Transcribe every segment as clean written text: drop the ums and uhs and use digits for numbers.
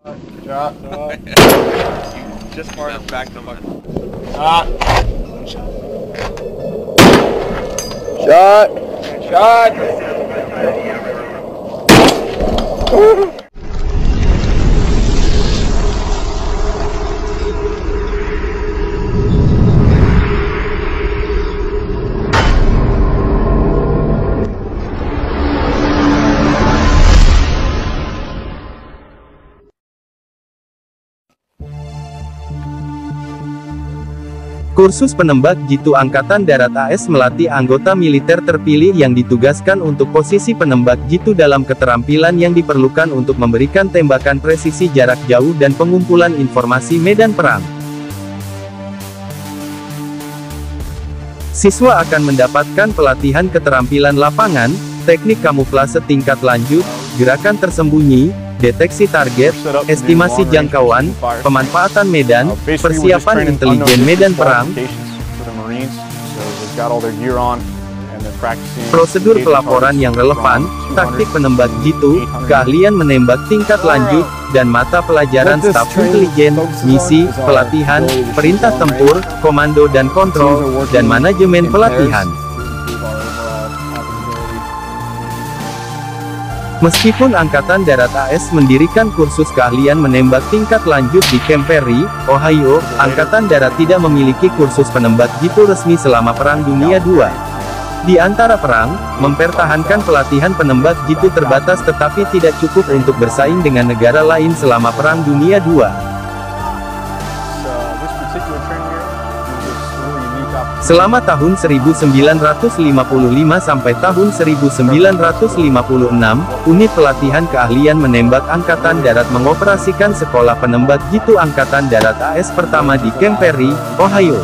Shot. You just far enough back to the Shot. Shot. Shot. Kursus Penembak Jitu Angkatan Darat AS melatih anggota militer terpilih yang ditugaskan untuk posisi penembak jitu dalam keterampilan yang diperlukan untuk memberikan tembakan presisi jarak jauh dan pengumpulan informasi medan perang. Siswa akan mendapatkan pelatihan keterampilan lapangan, teknik kamuflase tingkat lanjut, gerakan tersembunyi, deteksi target, estimasi jangkauan, pemanfaatan medan, persiapan intelijen medan perang, prosedur pelaporan yang relevan, taktik penembak jitu, keahlian menembak tingkat lanjut, dan mata pelajaran staf intelijen, misi, pelatihan, perintah tempur, komando dan kontrol, dan manajemen pelatihan. Meskipun Angkatan Darat AS mendirikan kursus keahlian menembak tingkat lanjut di Camp Perry, Ohio, Angkatan Darat tidak memiliki kursus penembak jitu resmi selama Perang Dunia II. Di antara perang, mempertahankan pelatihan penembak jitu terbatas tetapi tidak cukup untuk bersaing dengan negara lain selama Perang Dunia II. Selama tahun 1955 sampai tahun 1956, unit pelatihan keahlian menembak Angkatan Darat mengoperasikan Sekolah Penembak Jitu Angkatan Darat AS pertama di Camp Perry, Ohio.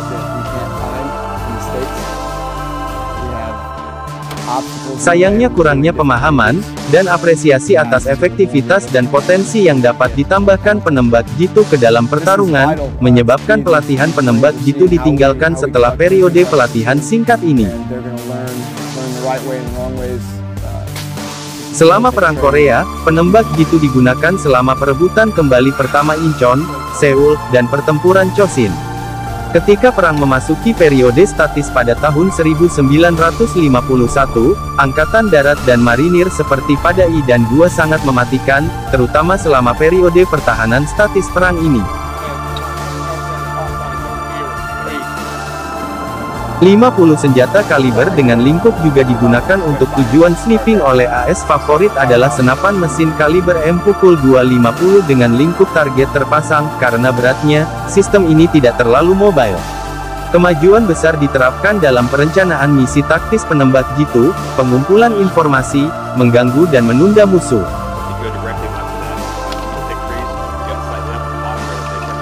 Sayangnya kurangnya pemahaman dan apresiasi atas efektivitas dan potensi yang dapat ditambahkan penembak jitu ke dalam pertarungan, menyebabkan pelatihan penembak jitu ditinggalkan setelah periode pelatihan singkat ini. Selama Perang Korea, penembak jitu digunakan selama perebutan kembali pertama Incheon, Seoul, dan pertempuran Chosin. Ketika perang memasuki periode statis pada tahun 1951, Angkatan Darat dan Marinir seperti pada I dan II sangat mematikan, terutama selama periode pertahanan statis perang ini. 50 senjata kaliber dengan lingkup juga digunakan untuk tujuan sniping oleh AS. Favorit adalah senapan mesin kaliber M/250 dengan lingkup target terpasang. Karena beratnya, sistem ini tidak terlalu mobile. Kemajuan besar diterapkan dalam perencanaan misi taktis penembak jitu, pengumpulan informasi, mengganggu dan menunda musuh.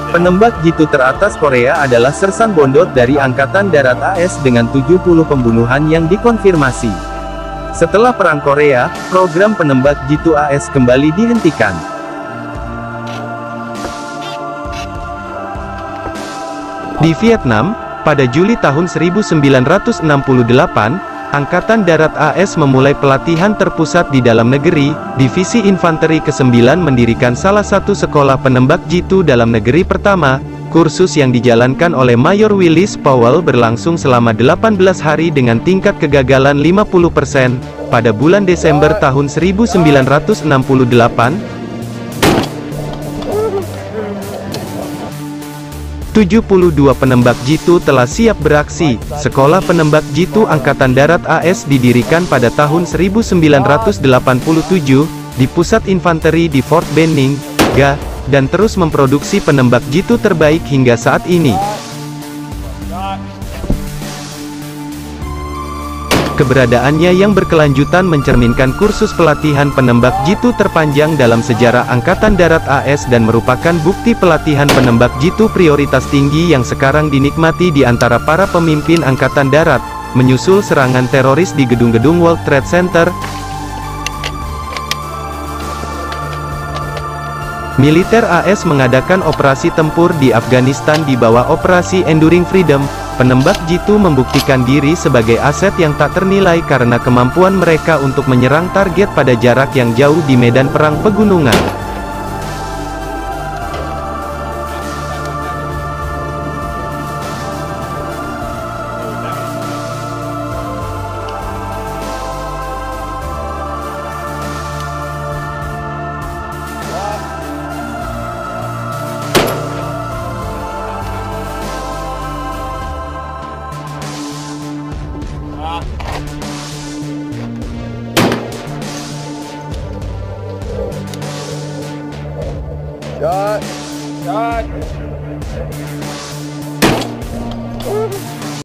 Penembak jitu teratas Korea adalah Sersan Bondot dari Angkatan Darat AS dengan 70 pembunuhan yang dikonfirmasi. Setelah Perang Korea, program penembak jitu AS kembali dihentikan. Di Vietnam, pada Juli tahun 1968, Angkatan Darat AS memulai pelatihan terpusat di dalam negeri. Divisi Infanteri ke-9 mendirikan salah satu sekolah penembak jitu dalam negeri pertama. Kursus yang dijalankan oleh Mayor Willis Powell berlangsung selama 18 hari dengan tingkat kegagalan 50%. Pada bulan Desember tahun 1968, 72 penembak jitu telah siap beraksi. Sekolah Penembak Jitu Angkatan Darat AS didirikan pada tahun 1987, di Pusat Infanteri di Fort Benning, Ga, dan terus memproduksi penembak jitu terbaik hingga saat ini. Keberadaannya yang berkelanjutan mencerminkan kursus pelatihan penembak jitu terpanjang dalam sejarah Angkatan Darat AS dan merupakan bukti pelatihan penembak jitu prioritas tinggi yang sekarang dinikmati di antara para pemimpin Angkatan Darat. Menyusul serangan teroris di gedung-gedung World Trade Center, militer AS mengadakan operasi tempur di Afghanistan di bawah Operasi Enduring Freedom. Penembak jitu membuktikan diri sebagai aset yang tak ternilai karena kemampuan mereka untuk menyerang target pada jarak yang jauh di medan perang pegunungan. Shot. Shot.